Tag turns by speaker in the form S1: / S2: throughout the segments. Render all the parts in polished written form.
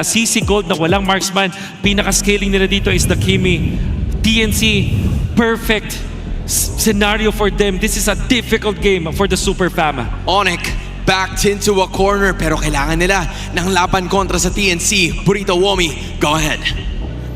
S1: CC Gold na walang marksman. Pinaka-scaling nila dito is the Kimi. TNC, perfect scenario for them. This is a difficult game for the Super Fam.
S2: Onyx backed into a corner pero kailangan nila ng laban kontra sa TNC. Burrito Womi, go ahead.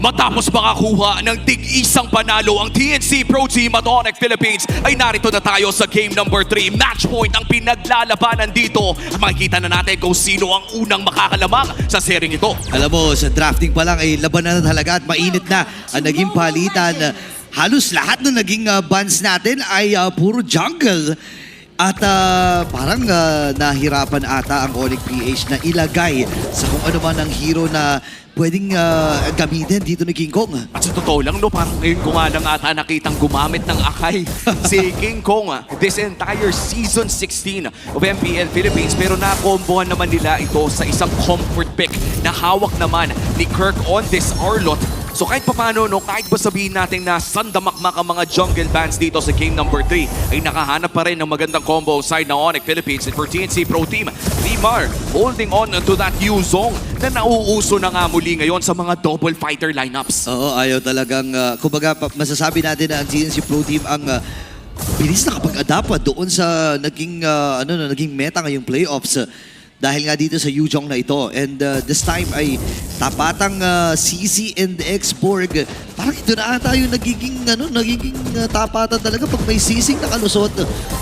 S2: Matapos makakuha ng tig-isang panalo ang TNC Pro Team at Onyx Philippines ay narito na tayo sa game number 3. Match point ang pinaglalabanan dito. Makikita na natin kung sino ang unang makakalamang sa sering ito.
S3: Alam mo, sa drafting pa lang ay labanan na talaga at mainit na ang naging palitan. Halos lahat na naging bans natin ay puro jungle. At parang nahirapan ata ang Onyx PH na ilagay sa kung ano man ang hero na pwedeng gamitin dito ni King Kong.
S2: At sa totoo lang, no, parang ngayon ko nga lang ata nakitang gumamit ng akay si King Kong this entire Season 16 of MPL Philippines. Pero nakombohan naman nila ito sa isang comfort pick na hawak naman ni Kirk on this Arlot. So kahit papano, no, kahit ba sabihin natin na sandamakmak ang mga jungle bans dito sa game number 3, ay nakahanap pa rin ng magandang combo side ng Onyx Philippines. And for TNC Pro Team, Neymar holding on to that Yuzong na nauuso na nga muli ngayon sa mga double fighter lineups.
S3: Oo, ayaw talagang, kumbaga masasabi natin na ang TNC Pro Team ang bilis na kapag-adapt doon sa naging meta ngayong playoffs. Dahil nga dito sa Yuzong na ito. And this time ay tapatang CC and X-Borg. Parang ito na ata yung nagiging tapatan talaga pag may CC nakalusot,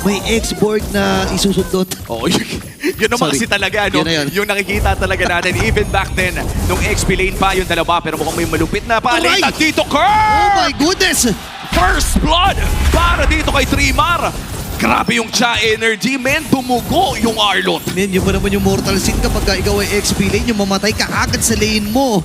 S3: may X-Borg na isusundot.
S2: Oh, yun naman kasi talaga, no? Yung nakikita talaga natin, even back then, nung XP lane pa yung dalawa, pero mukhang may malupit na palitan dito, Kirk!
S3: Oh my goodness!
S2: First blood para dito kay Trimar. Grabe yung Cha energy, men. Dumugo yung Arlot.
S3: Men, yun pa naman yung mortal sin kapag ikaw ay XP lane, yung mamatay ka agad sa lane mo.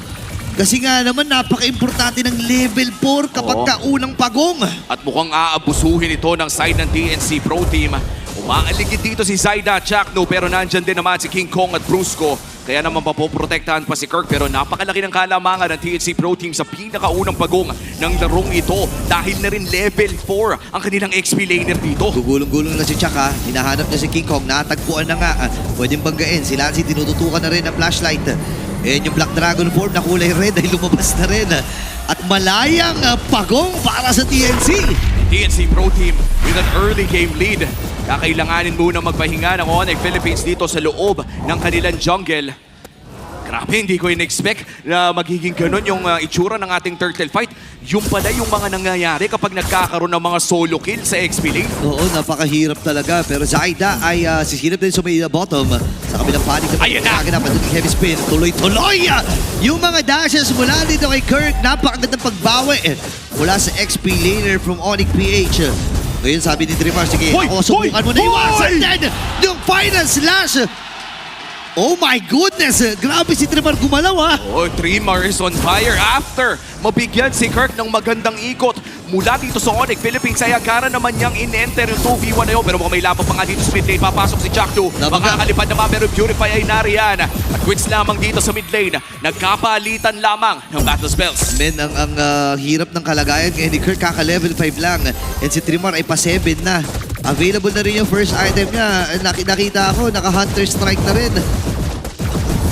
S3: Kasi nga naman, napaka-importante ng level 4 kapag unang pagong.
S2: At mukhang aabusuhin ito ng side ng TNC Pro Team. Umaaligid dito si Zaida Chakno, pero nandyan din naman si King Kong at Brusco. Kaya naman papoprotektahan pa si Kirk, pero napakalaki ng kalamangan ng TNC Pro Team sa pinakaunang pagong ng larong ito dahil na rin level 4 ang kanilang XP laner dito.
S3: Gugulong-gulong na si Chaka, hinahanap niya si King Kong, natagpuan na nga. Pwedeng banggain, si Lancy tinututukan na rin ang flashlight. And yung Black Dragon form na kulay red ay lumabas na rin. At malayang pagong para sa TNC.
S2: TNC Pro Team with an early game lead. Kakailanganin muna magpahinga ng Onyx Philippines dito sa loob ng kanilang jungle. Grabe, hindi ko in-expect na magiging ganun yung itsura ng ating turtle fight. Yung pala yung mga nangyayari kapag nagkakaroon ng mga solo kill sa XP lane.
S3: Oo, napakahirap talaga. Pero Zaida ay sisilip din sa may bottom. Sa kabilang panig na pagkakaganapan ng heavy spin. Tuloy-tuloy! Yung mga dashes mula dito kay Kirk, napakagandang pagbawi mula sa XP laner from Onyx PH. Ngayon sabi ni Trimar, sige, subukan mo na iwasan din yung final slash. Oh my goodness! Grabe si Trimar gumalaw ha!
S2: Oh, Trimar is on fire after mabigyan si Kirk ng magandang ikot mula dito sa Onyx Philippines. Ay agara naman niyang in-enter yung 2v1 na yun. Pero mukhang may laban pa nga dito sa mid lane. Papasok si Chakdo. Makakalipad naman pero Purify ay nariyan. At quits lamang dito sa mid lane. Nagkapalitan lamang ng battle spells.
S3: Men, ang hirap ng kalagayan ngayon ni Kirk, kaka-level 5 lang. And si Trimar ay pa 7 na. Available na rin yung first item niya. Nakita ako, naka-Hunter Strike na rin.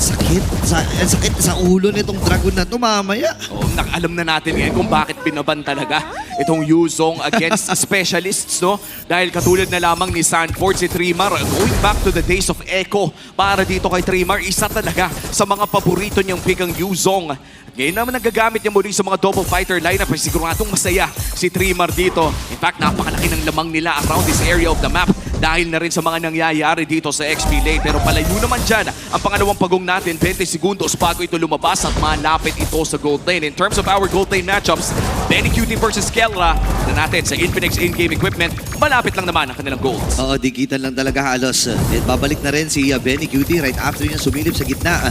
S3: Sakit sa ulo nitong dragon na to mamaya.
S2: Oh, alam na natin ngayon kung bakit binaban talaga itong Yuzong against specialists, no? Dahil katulad na lamang ni Sanford, si Trimar, going back to the days of Echo, para dito kay Trimar, isa talaga sa mga paborito niyang pick ang Yuzong. Ngayon naman nagagamit niya muli sa mga double fighter lineup, ay siguradong masaya si Trimar dito. In fact, napakalaki ng lamang nila around this area of the map dahil na rin sa mga nangyayari dito sa XP lane. Pero palayo naman dyan ang pangalawang pagong natin, 20 segundos bago ito lumabas at malapit ito sa gold lane. In terms of our gold lane matchups, Benny Cutie versus Kelra na natin sa Infinix in-game equipment, malapit lang naman ang kanilang goals.
S3: Oo, digitan lang talaga halos. And babalik na rin si Benny Cutie right after niya sumilip sa gitna.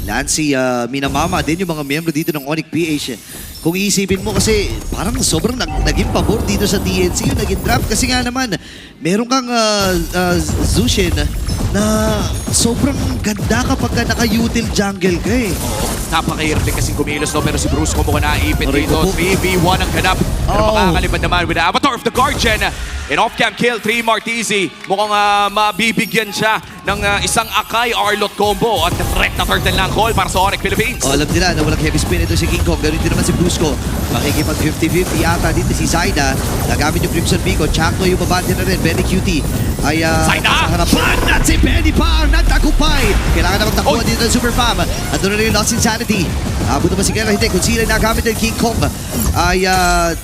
S3: Lancy, minamama din yung mga miyembro dito ng Onyx PH. Kung iisipin mo kasi parang sobrang naging pabor dito sa TNC yung naging draft. Kasi nga naman, meron kang Zushin na sobrang ganda kapag naka-util jungle ka eh.
S2: napakahirap din kasing kumilos, no? Pero si Bruce mukhang naipit
S3: Aray
S2: dito.
S3: ko po.
S2: 3v1 ang ganap. Pero
S3: Oh.
S2: makakalipan naman with the Avatar of the Guardian. In off-cam kill, 3 Martizi. Mukhang mabibigyan siya ng isang Akai Arlot combo. At threat na turtle lang call para sa Onyx Philippines.
S3: O, alam nila na walang heavy spin ito si King Kong. Ganun din naman si Brusco. Makikipag 50-50 yata dito si Zaida. Nagamit yung Crimson Beacon. Chakno yung babante na rin. Benny Cutie ay
S2: Zaida!
S3: sa harapan. At si Benny pa ang nagtagumpay. Kailangan na magtakuha dito ng Super Fam. At doon na rin yung Lost Insanity. Abot naman si Kera. Hindi. Kung sila nagamit ng King Kong ay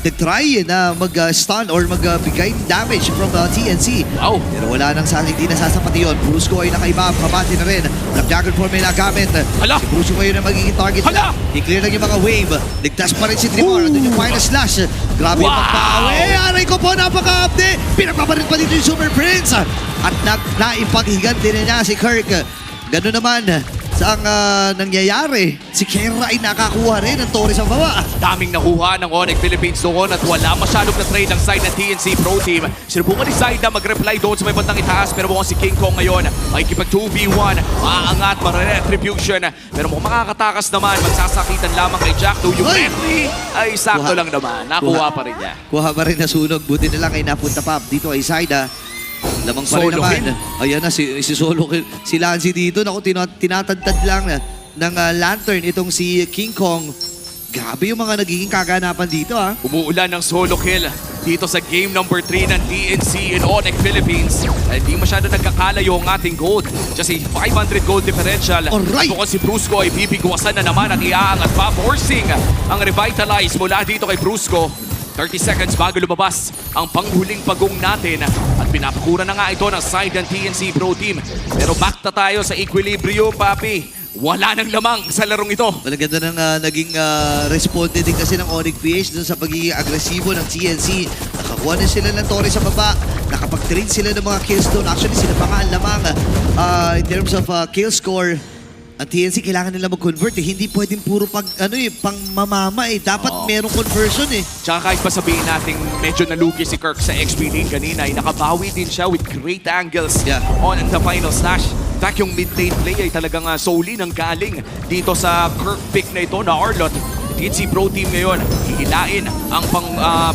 S3: nag-try na mag-stun or magbigay damage from TNC.
S2: Wow.
S3: Pero wala nang hindi nasasapati yun. Brusco ay nakaiba. Kabati na rin. Black Dragon Form ay nagamit.
S2: Hala!
S3: Si Brusco ngayon ang magiging target
S2: Hala!
S3: nila. I-clear lang yung mga wave. Ligtas pa rin si Trimor. Andun yung final slash. Grabe yung
S2: Wow!
S3: pagpaawe. Aray ko po, napaka-upde. Pinagpapalit pa dito yung Super Prince. At naipaghiganti na niya si Kirk. Ganun naman sa ang nangyayari. Si Kera ay nakakuha rin ng Torre sa baba.
S2: Daming nakuha ng Onyx Philippines doon at wala masyadong na-trade ang side ng TNC Pro Team. Sinubukan ni Zaida mag-reply doon sa may bandang itaas pero mukhang si King Kong ngayon makikipag 2v1, maangat, retribution. Pero mukhang makakatakas naman, magsasakitan lamang kay Jack. Yung
S3: Ay!
S2: referee ay sakto
S3: Kuha.
S2: lang naman. Nakuha pa rin niya.
S3: Kuha pa rin na sunog. Buti na lang ay napunta pa dito ay Zaida. Lamang pa rin
S2: Solo
S3: naman.
S2: kill.
S3: Ayan na, si Solo kill. Si Lancy dito. Naku, tinatadtad lang ng lantern itong si King Kong. Grabe yung mga nagiging kaganapan dito
S2: Umuulan ng solo kill dito sa game number 3 ng TNC in Onyx Philippines. Hindi masyado nagkakalayo ang ating gold. Just a 500 gold differential.
S3: Alright.
S2: At mukhang si Brusco ay bibigwasan na naman at iaangat pa. Forcing ang revitalize mula dito kay Brusco. 30 seconds bago lumabas ang panghuling pagong natin. At pinapakura na nga ito ng side ng TNC Pro Team. Pero back na tayo sa equilibrium, papi. Wala nang lamang sa larong ito.
S3: Maganda ng naging responde din kasi ng Onyx PH dun sa pagiging agresibo ng TNC. Nakakuha na sila ng Torre sa baba. Nakapag-trade sila ng mga kills doon. Actually, sila pa nga ang lamang in terms of kill score. Ang TNC kailangan nila mag-convert Hindi pwedeng puro pang mamama Dapat merong conversion
S2: Tsaka kahit pa sabihin natin medyo nalugi si Kirk sa XP lane kanina, ay nakabawi din siya with great angles
S3: Yeah.
S2: on the final slash. In fact, yung mid-lane play ay talagang solely nang galing dito sa Kirk pick na ito na Arlot. TNC Pro Team ngayon, hihilain ang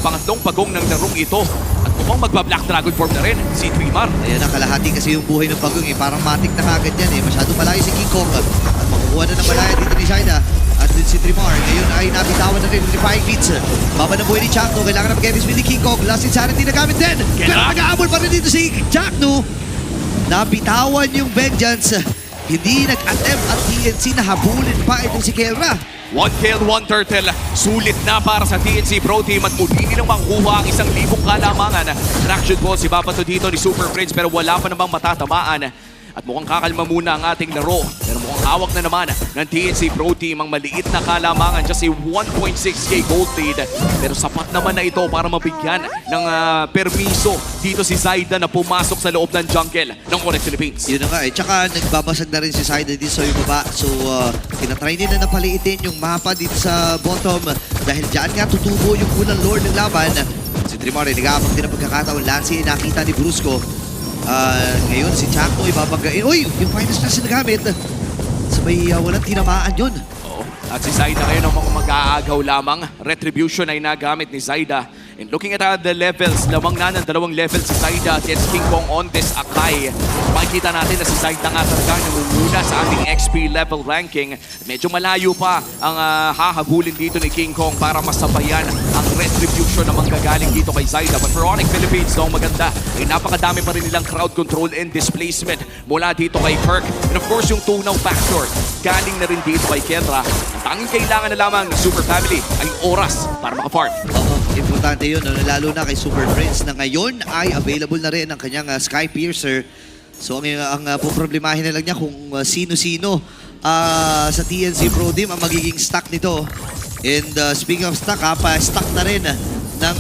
S2: pangatlong pagong ng larong ito. At mukhang magba-Black Dragon form na rin si Trimar.
S3: Ayan ang kalahati kasi yung buhay ng pagong Parang matik na kagad yan Masyado malayo si King Kong. At makukuha na ng malaya dito ni Zaida. At din si Trimar. Ngayon ay nabitawan na rin ng Defying Beats. Baba ng buhay ni Chakno. Kailangan na mag-evis with ni King Kong. Last Insanity na gamit din. Pero nag-aabol pa rin dito si Chakno. Nabitawan yung Vengeance. Hindi nag-attempt at TNC na habulin pa itong si Kelra.
S2: One kill, one turtle. Sulit na para sa TNC Pro Team at muli nilang makuha ang 1,000 kalamangan. Traction ball si Babato dito ni Super Prince pero wala pa namang matatamaan. At mukhang kakalma muna ang ating laro. Pero mukhang hawak na naman ng TNC Pro Team ang maliit na kalamangan. Just a 1.6k gold lead. Pero sapat naman na ito para mabigyan ng permiso dito si Zaida na pumasok sa loob ng jungle ng Onyx Philippines.
S3: Yun na nga Tsaka nagbabasag na rin si Zaida dito sa baba. So, tinatry nila na paliitin yung mapa dito sa bottom. Dahil dyan nga tutubo yung unang lord ng laban. Si Trimar, nagkakapag din ang pagkakataon. Lancy, nakita ni Brusco. Ngayon, si Chaco, ibabagain. Uy! Yung finals na sinagamit. Sabay, walang tinamaan yun.
S2: Oo. At si Zaida ngayon ang mga mag-aagaw lamang. Retribution ay nagamit ni Zaida. And looking at the levels, lamang na ng 2 levels si Zaida against King Kong on this Akai. Makikita natin na si Zaida nga talaga namumuna sa ating XP level ranking. Medyo malayo pa ang hahabulin dito ni King Kong para masabayan ang retribution na manggagaling dito kay Zaida. But for Onyx Philippines, ang maganda ay napakadami pa rin nilang crowd control and displacement mula dito kay Kirk. And of course, yung tunaw factor galing na rin dito kay Kendra. Ang tanging kailangan na lamang ng Super Family ay oras para makafarm.
S3: Oo, importante yun. Lalo na kay Super Prince na ngayon ay available na rin ang kanyang Sky Piercer. So ang poproblemahin na lang niya kung sino-sino sa TNC Pro Team ang magiging stock nito. And speaking of stock, pa-stock na rin ng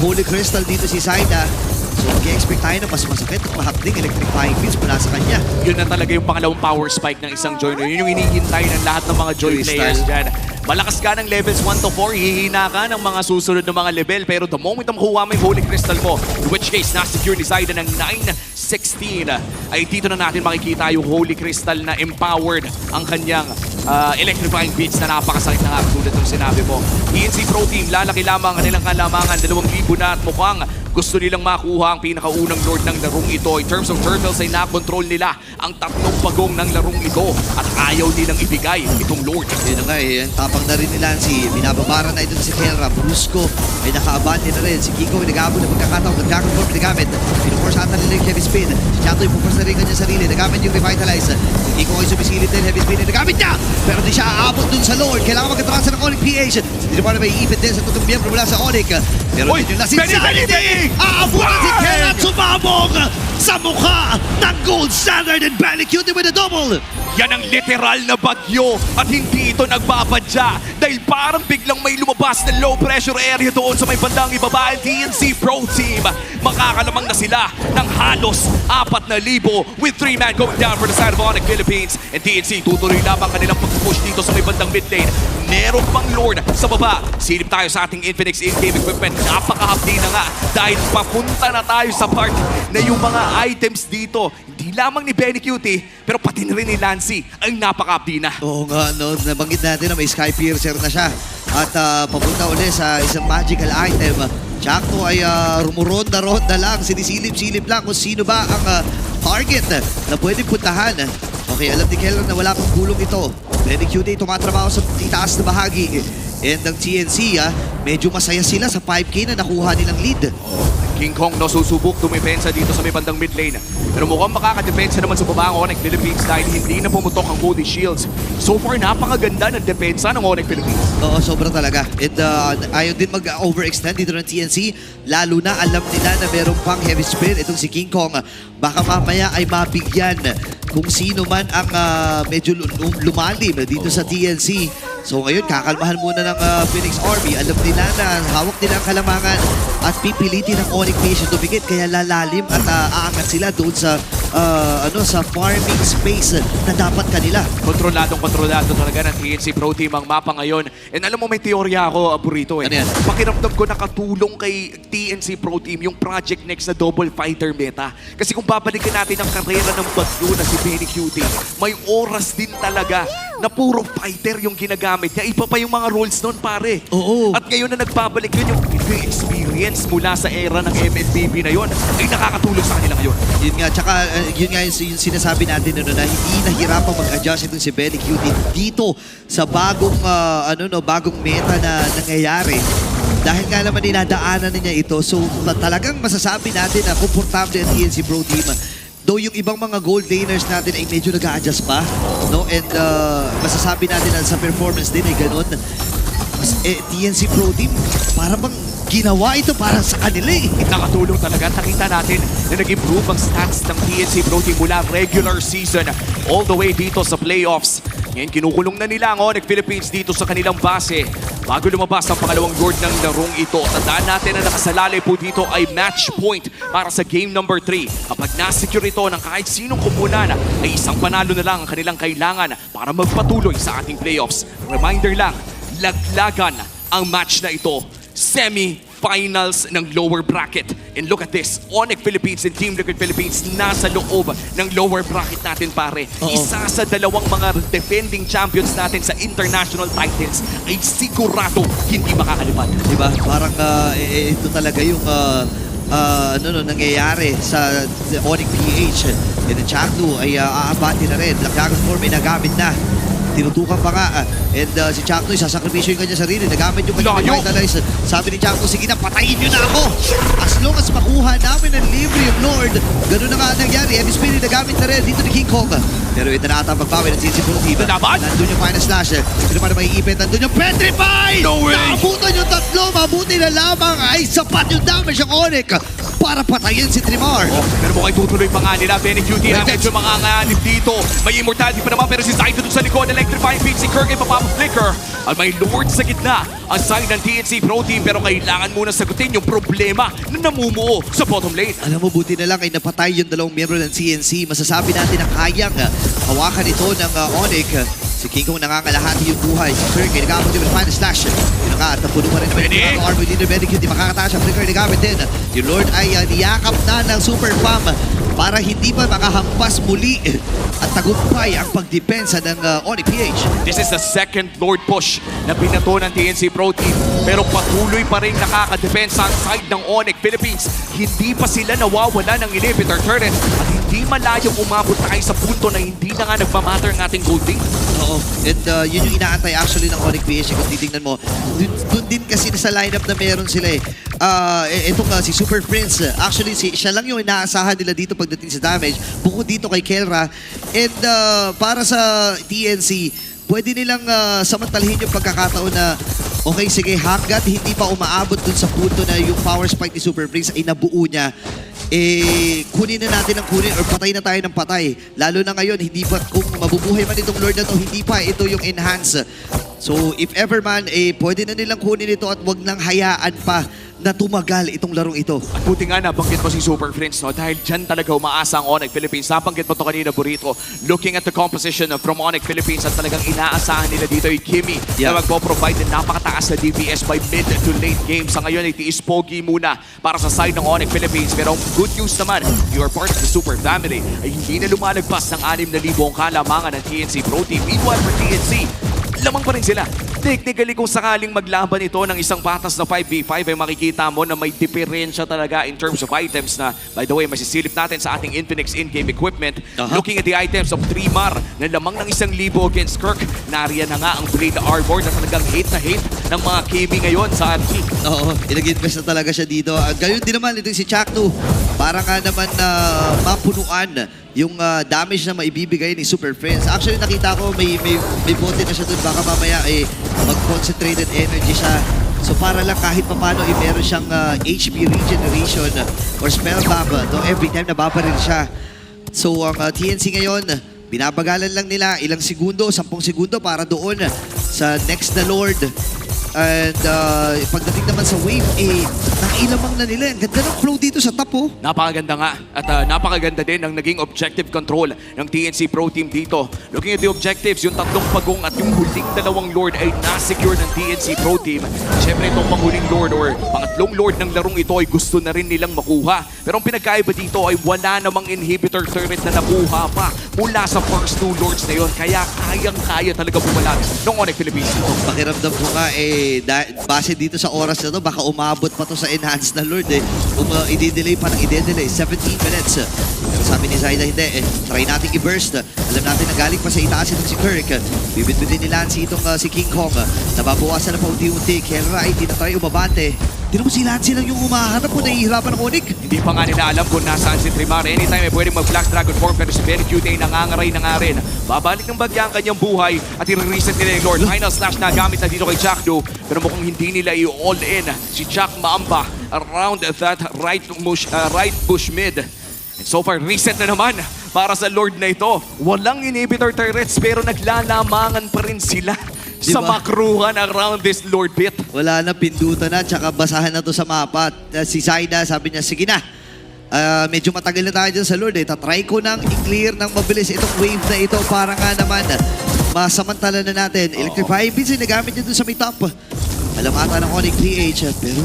S3: Holy Crystal dito si Zaida. So mag-expect tayo na mas masakit at mahapding electrifying fields mula sa kanya.
S2: Yun na talaga yung pangalawang power spike ng isang joiner. Yun yung hinihintay ng lahat ng mga joy
S3: Joy
S2: players
S3: style.
S2: dyan. Malakas ka ng levels 1 to 4, hihina ka ng mga susunod na mga level. Pero the moment na makuha mo yung Holy Crystal mo, in which case, na-secure ni Zaida ng 9-16, ay dito na natin makikita yung Holy Crystal na empowered ang kanyang electrifying beats na napakasakit na nga tulad ng sinabi mo. TNC Pro Team, lalaki lamang ang kanilang kalamangan, 2,000 na at mukhang gusto nilang makuha ang pinakaunang lord ng larong ito. In terms of turtles ay nakontrol nila ang 3 pagong ng larong ito at ayaw nilang ibigay itong lord.
S3: Yun na nga eh, ang tapang na rin ni Lancy. Binababara na ito si Kelra. Brusco ay naka-abante na rin. Si Kiko ay nag-aabot ng pagkakataon. Nag-conform pinagamit. Pinuforce ata nila yung heavy spin. Si Chato yung pupers na rin kanyang sarili. Nagamit yung revitalize. Si Kiko ay sumisilip din. Heavy spin ay nagamit niya. Pero di siya aabot dun sa Lord. Kailangan magkatrasa ng Onyx PH. Hindi naman may ipit din sa tutong miyembro mula sa Onyx. Pero
S2: Oy,
S3: din yung Insanity! Aabutan si Kelra at sumabog sa mukha ng Gold Standard and Belly Cutie with a double.
S2: Yan ang literal na bagyo at hindi ito nagbabadya dahil parang biglang may lumabas na low pressure area doon sa may bandang ibaba. TNC Pro Team, makakalamang na sila ng halos 4,000 with 3-man going down for the side of Onyx Philippines. And TNC tutuloy lamang kanilang pag-push dito sa may bandang mid lane. Meron pang Lord sa baba. Silip tayo sa ating Infinix in-game equipment. Napaka-update na nga dahil papunta na tayo sa part na yung mga items dito, hindi lamang ni Benny Cutie, pero pati na rin ni Lancy ang napaka-update na.
S3: Oo nga, no, nabanggit natin na may Sky Piercer na siya. At papunta ulit sa isang magical item. Chakto ay rumuronda-ronda lang, sinisilip-silip lang kung sino ba ang target na pwedeng puntahan. Okay, alam ni Keller na wala pang gulong ito. Benny Cutie tumatrabaho sa itaas na bahagi. And ang TNC, medyo masaya sila sa 5K na nakuha nilang lead.
S2: King Kong no susubok dumipensa dito sa may bandang mid lane. Pero mukhang makakadepensa naman sa baba ng Onyx Philippines dahil hindi na pumutok ang Holy Shields. So far, napakaganda ng depensa ng Onyx Philippines.
S3: Oo, sobra talaga. And ayaw din mag-overextend dito ng TNC. Lalo na alam nila na meron pang heavy spin itong si King Kong. Baka mamaya ay mabigyan kung sino man ang medyo lumalim dito sa TNC. So ngayon, kakalmahan muna ng Phoenix Army. Alam nila na hawak nila ang kalamangan at pipilitin ng Onyx Nation dumikit. Kaya lalalim at aangat sila doon sa sa farming space na dapat kanila.
S2: Kontrolado talaga ng TNC Pro Team ang mapa ngayon. And alam mo, may teorya ako, Burrito.
S3: Ano yan?
S2: Pakiramdam ko nakatulong kay TNC Pro Team yung Project Next na double fighter meta. Kasi kung babalikan natin ang karera ng bagyo na si Benny Cutie, may oras din talaga na puro fighter yung ginagamit niya. Iba pa yung mga roles nun, pare.
S3: Oo.
S2: At ngayon na nagbabalik yun, yung experience mula sa era ng MLBB na yun, ay nakakatulong sa kanila ngayon.
S3: Yun nga, tsaka yun nga yung sinasabi natin na hindi nahirapang mag-adjust itong si Benny Cutie dito sa bagong bagong meta na nangyayari. Dahil nga naman dinadaanan niya ito, so talagang masasabi natin na komportable ang TNC Pro Team. Though yung ibang mga gold laners natin ay medyo nag-a-adjust pa, no? And masasabi natin na sa performance din ay ganun. TNC Pro Team, para bang ginawa ito para sa kanila eh.
S2: Nakatulong talaga. Nakita natin na nag-improve ang stats ng TNC Pro Team mula regular season all the way dito sa playoffs. Ngayon, kinukulong na nila ang Onyx Philippines dito sa kanilang base bago lumabas ang pangalawang lord ng larong ito. Tandaan natin na nakasalalay po dito ay match point para sa game number 3. Kapag na-secure ito ng kahit sinong kumunan, ay isang panalo na lang ang kanilang kailangan para magpatuloy sa ating playoffs. Reminder lang, laglagan ang match na ito. Semi-finals ng lower bracket. And look at this, Onyx Philippines and Team Liquid Philippines nasa loob ng lower bracket natin, pare.
S3: Oo.
S2: Isa sa dalawang mga defending champions natin sa international titles ay sigurado hindi makakalipat.
S3: Diba? Parang ito talaga yung nangyayari sa Onyx PH. And the Chakdu ay aabati na rin. Black Form ay nagamit na. Tinutukan pa nga. And si Chakto, isasakripisyo yung kanya sarili. Nagamit yung kanya
S2: Layo!
S3: revitalize. Sabi ni Chakto, sige na, patayin nyo na ako. As long as makuha namin ang libre yung Lord. Ganun na nga nangyari. Heavy Spirit nagamit na rin dito ni King Kong. Pero ito na ata ang pagbawi ng TNC Pro Team.
S2: Laban!
S3: Nandun yung final slash. Ito naman na may ipit. Nandun yung petrify!
S2: No way!
S3: Naabutan yung tatlo. Mabuti na lamang ay sapat yung damage ng Onyx para patayin si Trimar.
S2: Oh, pero mukhang tutuloy pa nga nila. Benny Cutie na medyo manganganib dito. May immortality pa naman pero si Zaito doon sa likod. Electrifying beat si Kirk ay papapaflicker. At may Lord sa gitna. Ang side ng TNC Pro Team pero kailangan muna sagutin yung problema na namumuo sa bottom lane.
S3: Alam mo, buti na lang ay napatay yung dalawang miyembro ng CNC. Masasabi natin na kayang hawakan ito ng Onyx. Si King Kong nangangalahati yung buhay. Si Kirk ay nagamit din ng final slash. Yun nga, at napuno pa rin naman yung armor leader. Benny Cutie makakataas siya. Flicker nagamit din. Yung Lord ay niyakap na ng Super Fam para hindi pa makahampas muli at tagumpay ang pagdepensa ng Onyx PH.
S2: This is the second Lord push na binato ng TNC Pro Team. Pero patuloy pa rin nakakadepensa ang side ng Onyx Philippines. Hindi pa sila nawawala ng inhibitor turret at hindi malayong umabot tayo sa punto na hindi na nga nagmamatter ang ating golding.
S3: Oo. And yun yung inaantay actually ng Onyx PH. Kung titignan mo, dun din kasi sa lineup na meron sila eh. Itong si Super Prince, actually siya lang yung inaasahan nila dito pagdating sa damage. Bukod dito kay Kelra. And para sa TNC, pwede nilang samantalahin yung pagkakataon na okay, sige, hanggat hindi pa umaabot dun sa punto na yung power spike ni Super Prince ay nabuo niya, kunin na natin ang kunin or patay na tayo ng patay. Lalo na ngayon, hindi pa, kung mabubuhay man itong Lord na to, hindi pa ito yung enhance. So, if ever man, pwede na nilang kunin ito at wag nang hayaan pa na tumagal itong larong ito.
S2: At buti nga nabanggit mo si Super Prince, no? Dahil dyan talaga umaasa ang Onyx Philippines. Nabanggit mo to kanina, Burrito. Looking at the composition from Onyx Philippines at talagang inaasahan nila dito yung Kimi na magpo-provide ng napakataas na DPS by mid to late game. Sa ngayon, itiis pogi muna para sa side ng Onyx Philippines. Pero ang good news naman, you are part of the Super Family ay hindi na lumalagpas ng 6,000 ang kalamangan ng TNC Pro Team. Meanwhile, for TNC, lamang pa rin sila. Technically, kung sakaling maglaban ito ng isang patas na 5v5, ay makikita mo na may diferensya talaga in terms of items na, by the way, masisilip natin sa ating Infinix in-game equipment. Looking at the items of Trimar na lamang ng 1,000 against Kirk, nariyan na nga ang Blade Armor na talagang hate na hate ng mga KB ngayon sa RG.
S3: Oo, inag-invest na talaga siya dito. Gayon din naman, ito si Chakno. Para nga naman na mapunuan yung damage na maibibigay ni Super Friends. Actually, nakita ko may bote na siya dun. Baka mamaya mag-concentrated energy siya. So para lang kahit papano meron siyang HP regeneration or spell bomb. Every time nababaril siya. So ang TNC ngayon, binabagalan lang nila ilang segundo, 10 segundo para doon sa next na Lord. And pagdating naman sa wave, nakilamang na nila. Ang ganda ng flow dito sa top, oh.
S2: Napakaganda nga. At napakaganda din ang naging objective control ng TNC Pro Team dito. Looking at the objectives, yung 3 pagong at yung huling 2 Lord ay na-secure ng TNC Pro Team. Siyempre itong panghuling Lord or pangatlong Lord ng larong ito ay gusto na rin nilang makuha. Pero ang pinagkaiba dito ay wala namang inhibitor turret na nakuha pa mula sa first 2 Lords na yon. Kaya kayang-kaya talaga bumalat ng Onyx Philippines.
S3: Pakiramdam ko nga, base dito sa oras na to, baka umabot pa to sa enhanced na Lord. Kung i-delay pa ng i-delay, 17 minutes. Pero sabi ni Zyda, hindi. Try natin i-burst. Alam natin na galing pa sa itaas itong si Kirk. Bibit-bitin ni Lancy itong si King Kong. Nababawasan na pa unti-unti. Kelra ay tinatry umabante. Tino mo si Lancy lang yung umaharap kung nahihirapan ng Onyx.
S2: Hindi pa nga nila alam kung nasaan si Trimar. Anytime ay pwedeng mag-Black Dragon form pero si Very Cute ay nangangaray na nga rin. Babalik ng bagya ang kanyang buhay at i-reset nila yung Lord. Final slash na gamit na dito kay Jackdo pero mukhang hindi nila i-all in si Jack Maamba around that right bush mid. And so far, reset na naman para sa Lord na ito. Walang inhibitor turrets pero naglalamangan pa rin sila. Sa makruhan around this Lord pit.
S3: Wala na, pindutan na, tsaka basahan na to sa mapa. At si Zyda, sabi niya, sige na. Medyo matagal na tayo dyan sa Lord. Tatry ko nang i-clear ng mabilis itong wave na ito para nga naman masamantala na natin. Electrifying Beats ay nagamit niya dun sa may top. Alam ata ng Onyx PH, pero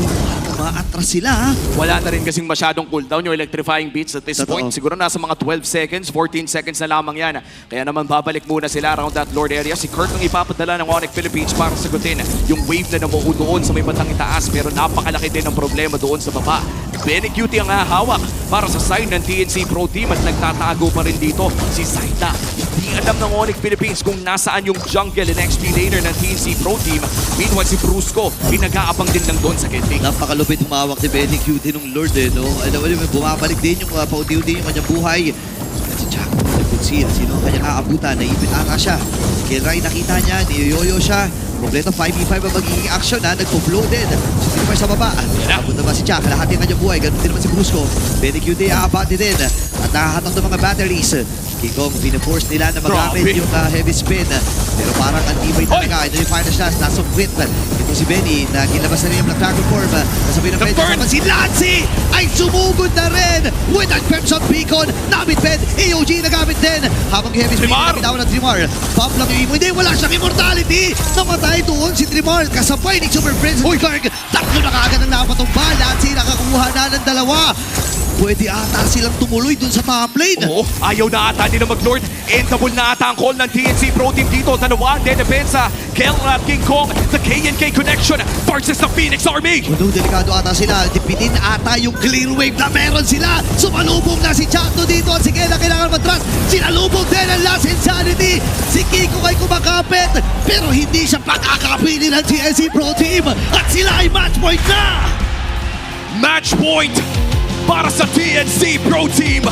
S3: maatras sila, ha?
S2: Wala na rin kasing masyadong cooldown yung electrifying beats at this point. Siguro nasa mga 12 seconds, 14 seconds na lamang yan. Kaya naman babalik muna sila around that Lord area. Si Kurt ang ipapadala ng Onyx Philippines para sagutin yung wave na namuo doon sa may bandang itaas. Pero napakalaki din ang problema doon sa baba. Benny Cutie ang hahawak para sa side ng TNC Pro Team at nagtatago pa rin dito si Zyda. Hindi alam ng Onyx Philippines kung nasaan yung jungle and XP laner ng TNC Pro Team. Meanwhile si Brusco, pinag-aabang din lang doon sa Genting.
S3: Napakalupit humawak ni Benny Cutie nung Lord, no? Alam mo, bumabalik din yung paudi-udi yung kanyang buhay. At si Jack, sino ang kanyang aabutan? Naipit ata siya. Kelray nakita niya, niyoyo siya. Kompleto 5v5 ang magiging action, ha? Nagpo-flow din. Si Trimar sa baba. Abot naman si Jack, lahat yung kanyang buhay. Ganun din naman si Brusco. Benny Cutie aabati din. At nakahatak ng mga batteries. King Kong, pinaforce nila na magamit yung heavy spin. Pero parang antibay talaga. Ito yung final shots, nasa quit. Ito si Benny, na ginlabas na rin yung Black Dragon form. Nasabi ng Fred, naman si Lancy ay sumugod na rin with that Crimson Beacon. Nabit Ben, AOG nagamit din. Habang yung heavy spin, nabitawan ng Trimar. Pop lang yung imo. Hindi, wala siyang immortality. Namatay doon si Trimar. Kasabay ni Super Prince. Uy, Clark, tatlo na kaagad ang napatumba. Lancy nakakuha na ng 2. pwede ata silang tumuloy dun sa top lane.
S2: Oo, ayaw na ata nila mag-Lord. Endable na ata ang call ng TNC Pro Team dito. Dalawa, depensa. Kel at King Kong, the K&K connection versus the Phoenix Army.
S3: Kuno, delikado ata sila. Dipitin ata yung clear wave na meron sila. Sumalubong na si Chato dito at si Kela kailangan matras. Sinalubong din ang Last Insanity. Si Kiko ay kumakapit. Pero hindi siya pakakapili ng TNC Pro Team. At sila ay match point na!
S2: Match point para sa TNC Pro Team.